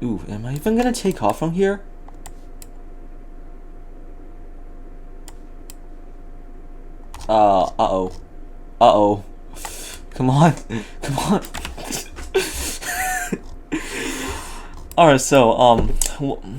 Ooh, am I even gonna take off from here? Uh-oh. Uh-oh. Come on. Come on. Alright, so,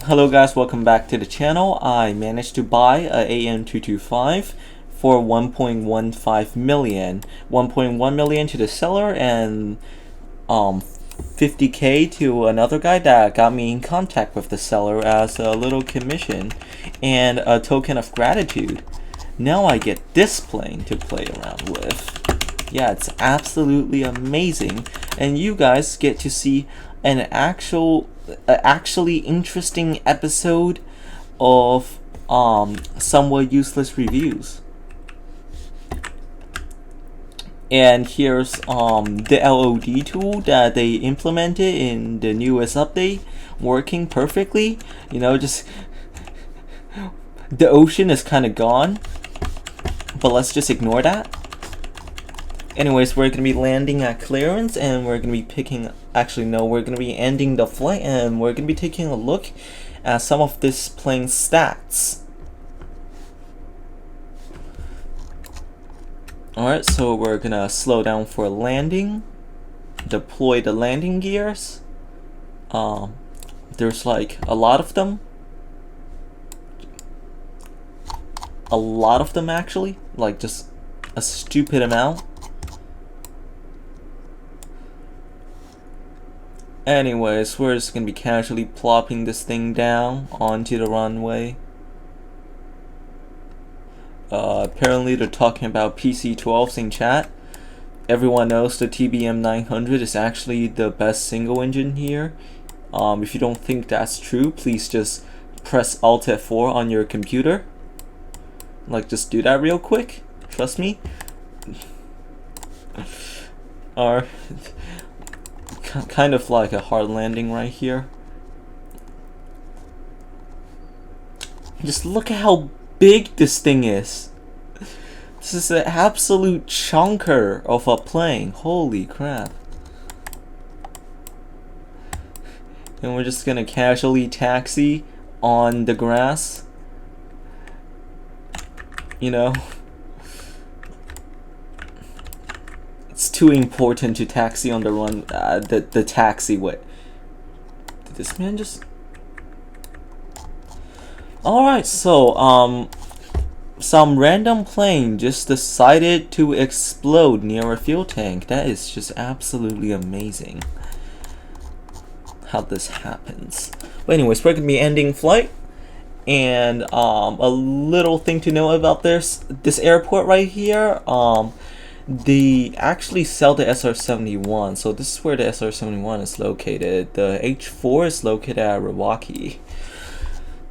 hello guys, welcome back to the channel. I managed to buy a An-225 for 1.15 million. 1.1 million to the seller and 50k to another guy that got me in contact with the seller as a little commission and a token of gratitude. Now I get this plane to play around with. Yeah, it's absolutely amazing, and you guys get to see an actually interesting episode of somewhat useless reviews. And here's the LOD tool that they implemented in the newest update, working perfectly. You know, just the ocean is kind of gone, but let's just ignore that. Anyways, we're gonna be landing at clearance, and we're gonna be picking. Actually, no, we're gonna be ending the flight, and we're gonna be taking a look at some of this plane's stats. Alright, so we're gonna slow down for landing, deploy the landing gears. There's like a lot of them. A lot of them actually, like just a stupid amount. Anyways, we're just gonna be casually plopping this thing down onto the runway. Apparently they're talking about PC-12s in chat. Everyone knows the TBM 900 is actually the best single engine here. If you don't think that's true, please just press Alt F4 on your computer. Like, just do that real quick. Trust me. Or kind of like a hard landing right here. Just look at how big this thing is. This is an absolute chunker of a plane. Holy crap. And we're just gonna casually taxi on the grass. You know, it's too important to taxi on the run, the taxiway. Did this man just... Alright, so, some random plane just decided to explode near a fuel tank. That is just absolutely amazing how this happens. But anyways, we're gonna be ending flight. And a little thing to know about this airport right here, they actually sell the SR-71, so this is where the SR-71 is located. The H-4 is located at Milwaukee.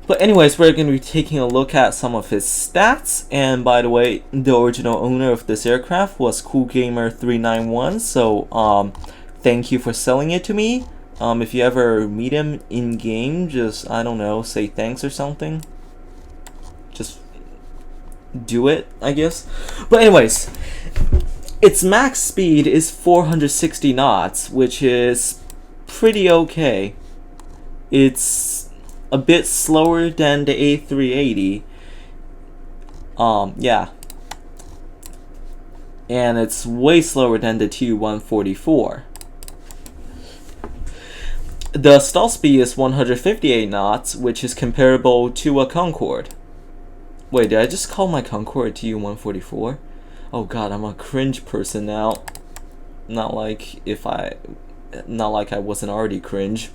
But anyways, we're going to be taking a look at some of his stats. And by the way, the original owner of this aircraft was CoolGamer391, so thank you for selling it to me. If you ever meet him in game, just, I don't know, say thanks or something. Just do it, I guess. But anyways, its max speed is 460 knots, which is pretty okay. It's a bit slower than the A380. Yeah. And it's way slower than the Tu-144. The stall speed is 158 knots, which is comparable to a Concorde. Wait, did I just call my Concorde a Tu-144? Oh god, I'm a cringe person now. Not like I wasn't already cringe.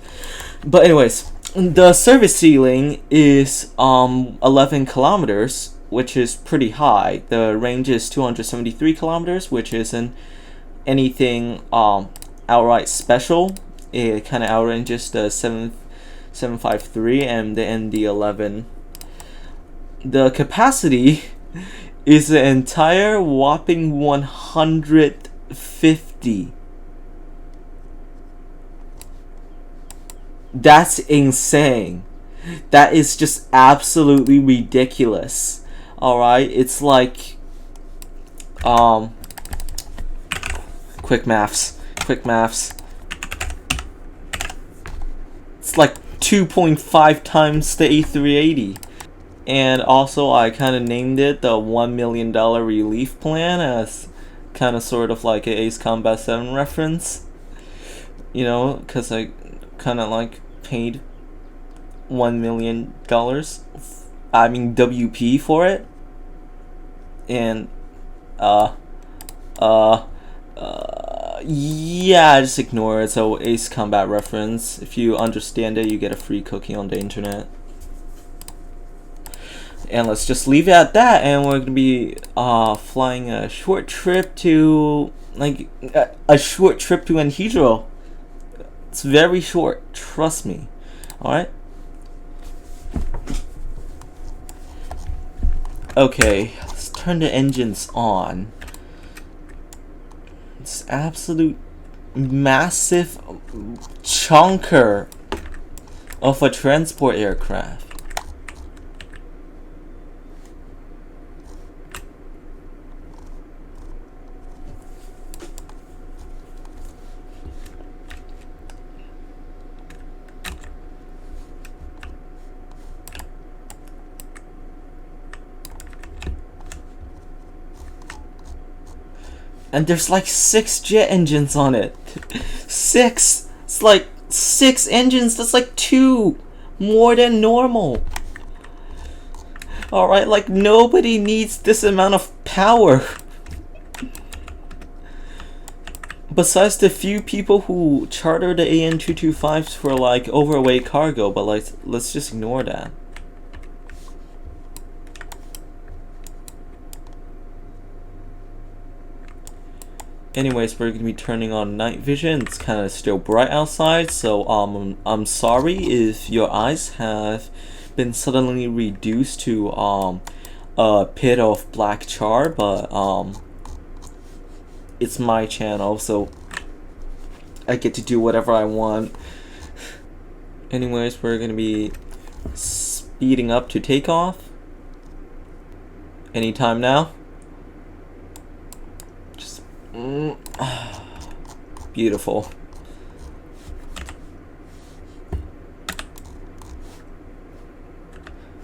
But anyways, the service ceiling is 11 kilometers, which is pretty high. The range is 273 kilometers, which isn't anything outright special. It kind of outranges the 753 and the ND11. The capacity is an entire whopping 150. That's insane. That is just absolutely ridiculous. Alright, it's like quick maths. It's like 2.5 times the A380. And also, I kind of named it the $1 million relief plan as kind of sort of like a Ace Combat 7 reference. You know, because I kind of like paid $1 million, I mean WP for it. And, yeah, just ignore it. So, Ace Combat reference. If you understand it, you get a free cookie on the internet. And let's just leave it at that, and we're gonna be flying a short trip to a short trip to Anhydro. It's very short, trust me. Alright? Okay, let's turn the engines on. It's absolute massive chunker of a transport aircraft. And there's like 6 jet engines on it. 6! It's like 6 engines. That's like 2 more than normal. Alright, like nobody needs this amount of power. Besides the few people who charter the An-225s for like overweight cargo, but like let's just ignore that. Anyways, we're gonna be turning on night vision. It's kind of still bright outside, so I'm sorry if your eyes have been suddenly reduced to a pit of black char, but it's my channel, so I get to do whatever I want. Anyways, we're gonna be speeding up to takeoff. Anytime now. Beautiful.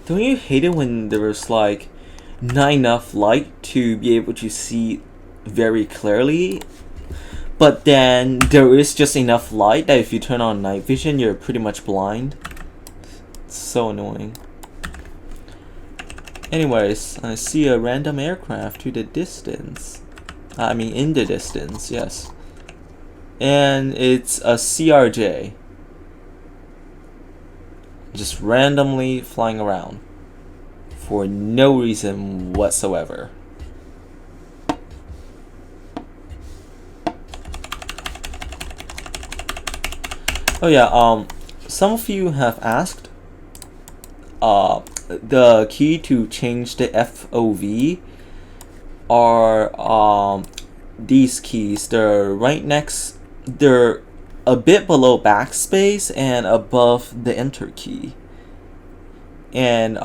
Don't you hate it when there's like not enough light to be able to see very clearly, but then there is just enough light that if you turn on night vision you're pretty much blind? It's so annoying. Anyways, I see a random aircraft to the distance. I mean, in the distance, yes. And it's a CRJ. Just randomly flying around. For no reason whatsoever. Oh yeah, some of you have asked the key to change the FOV are these keys. They're right next, they're a bit below backspace and above the enter key, and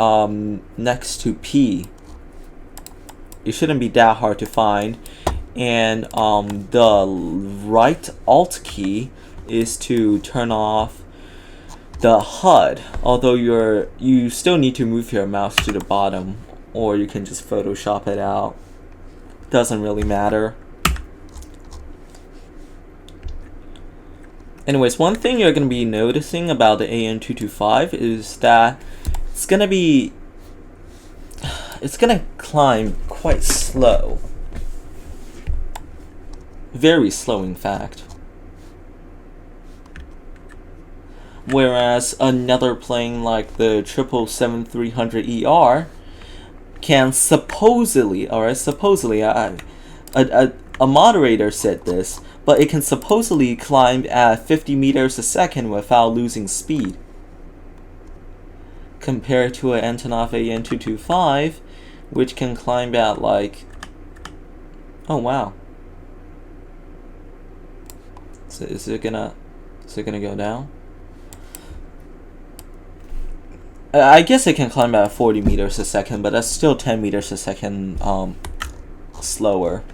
next to P. It shouldn't be that hard to find. And the right alt key is to turn off the HUD, although you still need to move your mouse to the bottom, or you can just Photoshop it out. Doesn't really matter. Anyways, one thing you're going to be noticing about the An-225 is that it's going to climb quite slow. Very slow, in fact. Whereas another plane like the 777-300ER can supposedly, alright, supposedly, a moderator said this, but it can supposedly climb at 50 meters a second without losing speed. Compared to an Antonov An-225, which can climb at like, oh wow. So is it gonna go down? I guess it can climb at 40 meters a second, but that's still 10 meters a second slower.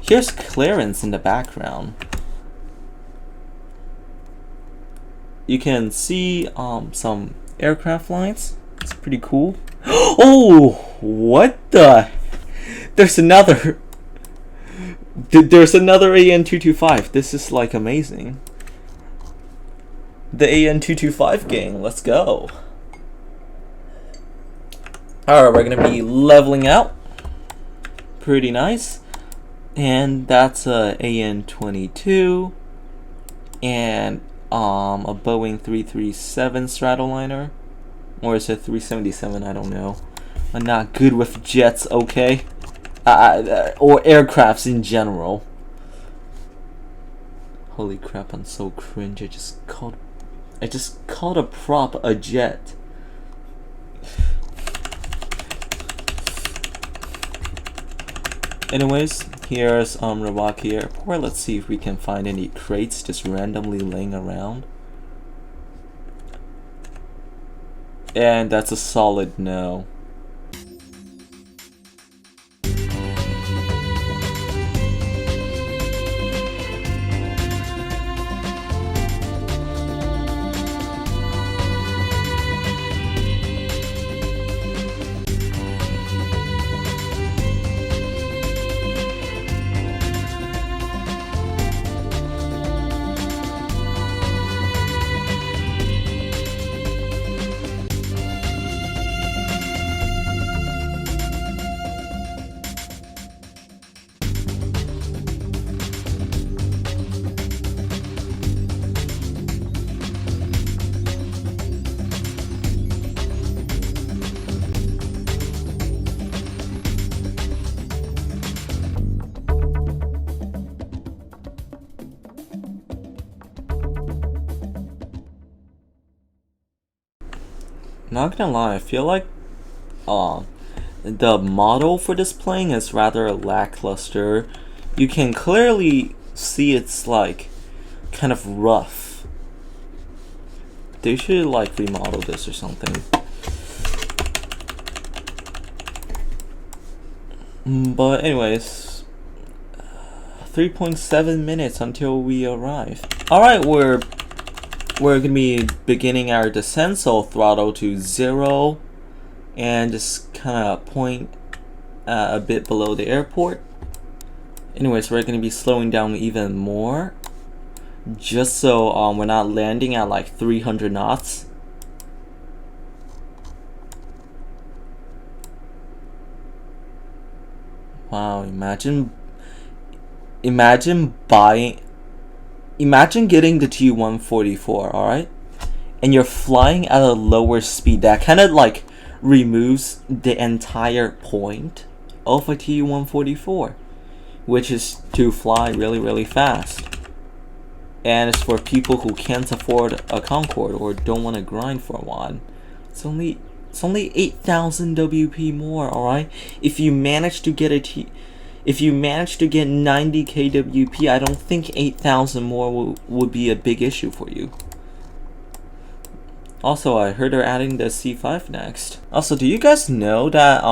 Here's clearance in the background. You can see some aircraft lines. It's pretty cool. Oh, what the? There's another. There's another An-225. This is like amazing. The An-225 gang. Let's go. Alright, we're gonna be leveling out. Pretty nice. And that's a An-22 and a Boeing 337 Stratoliner, or is it 377? I don't know. I'm not good with jets, okay? Or aircrafts in general. Holy crap! I'm so cringe. I just called a prop a jet. Anyways, here's Aeronautica Airport. Let's see if we can find any crates just randomly laying around. And that's a solid no. Not gonna lie, I feel like the model for this plane is rather lackluster. You can clearly see it's like kind of rough. They should like remodel this or something. But anyways, 3.7 minutes until we arrive. Alright, we're gonna be beginning our descent, so throttle to 0 and just kind of point a bit below the airport. Anyways, we're gonna be slowing down even more, just so we're not landing at like 300 knots. Wow, imagine getting the Tu-144, alright? And you're flying at a lower speed. That kind of like removes the entire point of a Tu-144, which is to fly really, really fast. And it's for people who can't afford a Concorde or don't want to grind for one. It's only 8,000 WP more, alright? If you manage to get 90 kWp, I don't think 8,000 more would be a big issue for you. Also, I heard they're adding the C5 next. Also, do you guys know that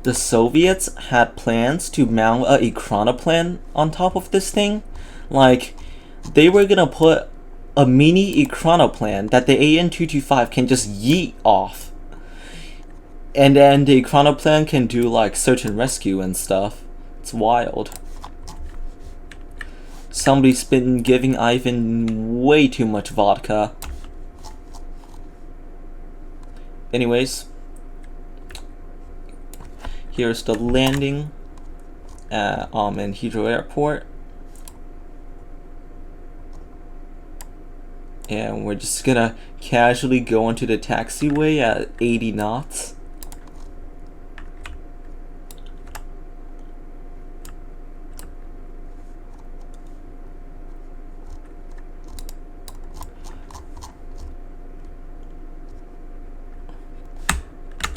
the Soviets had plans to mount a Aeronautica on top of this thing? Like, they were gonna put a mini Aeronautica that the An-225 can just yeet off. And then the Aeronautica can do like search and rescue and stuff. It's wild. Somebody's been giving Ivan way too much vodka. Anyways, here's the landing in Heathrow Airport. And we're just gonna casually go onto the taxiway at 80 knots.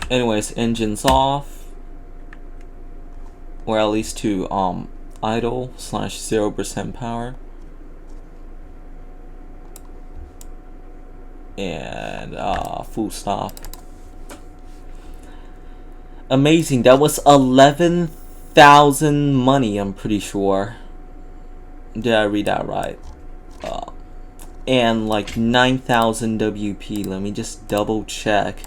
Anyways, engines off, or at least to idle / 0% power, and full stop. Amazing. That was 11 50,000 money, I'm pretty sure. Did I read that right? And like 9,000 WP. Let me just double check.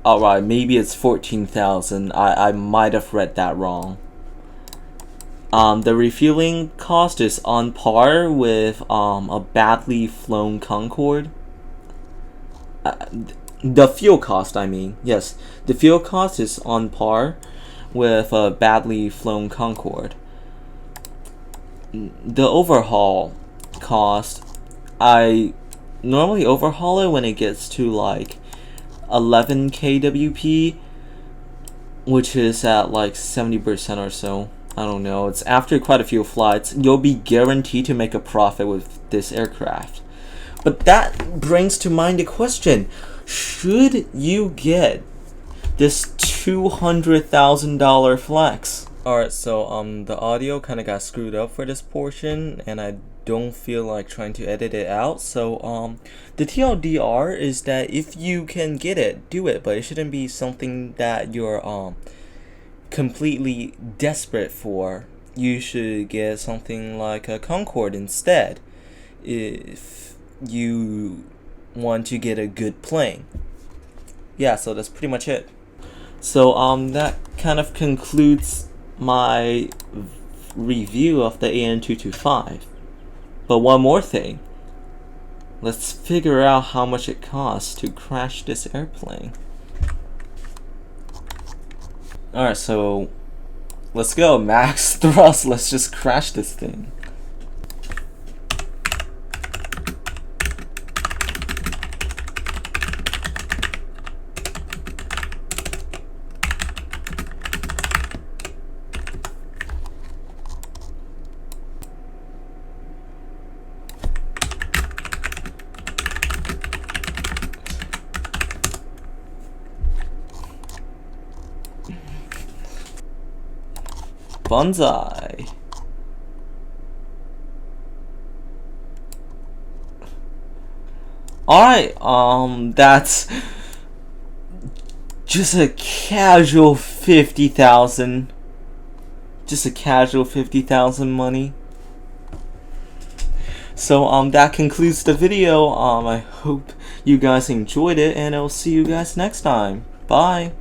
Alright, maybe it's 14,000. I might have read that wrong. The refueling cost is on par with a badly flown Concorde. The fuel cost, I mean. Yes, the fuel cost is on par with a badly flown Concorde. The overhaul cost, I normally overhaul it when it gets to like 11 kWp, which is at like 70% or so. I don't know, it's after quite a few flights. You'll be guaranteed to make a profit with this aircraft. But that brings to mind a question. Should you get this $200,000 flex? Alright, so the audio kind of got screwed up for this portion, and I don't feel like trying to edit it out. So the TLDR is that if you can get it, do it, but it shouldn't be something that you're completely desperate for. You should get something like a Concorde instead if you want to get a good plane. Yeah, so that's pretty much it. So that kind of concludes my review of the An-225. But one more thing. Let's figure out how much it costs to crash this airplane. Alright, so let's go. Max thrust. Let's just crash this thing. Bonsai. Alright, that's just a casual 50,000. Just a casual 50,000 money. So that concludes the video. I hope you guys enjoyed it, and I'll see you guys next time. Bye.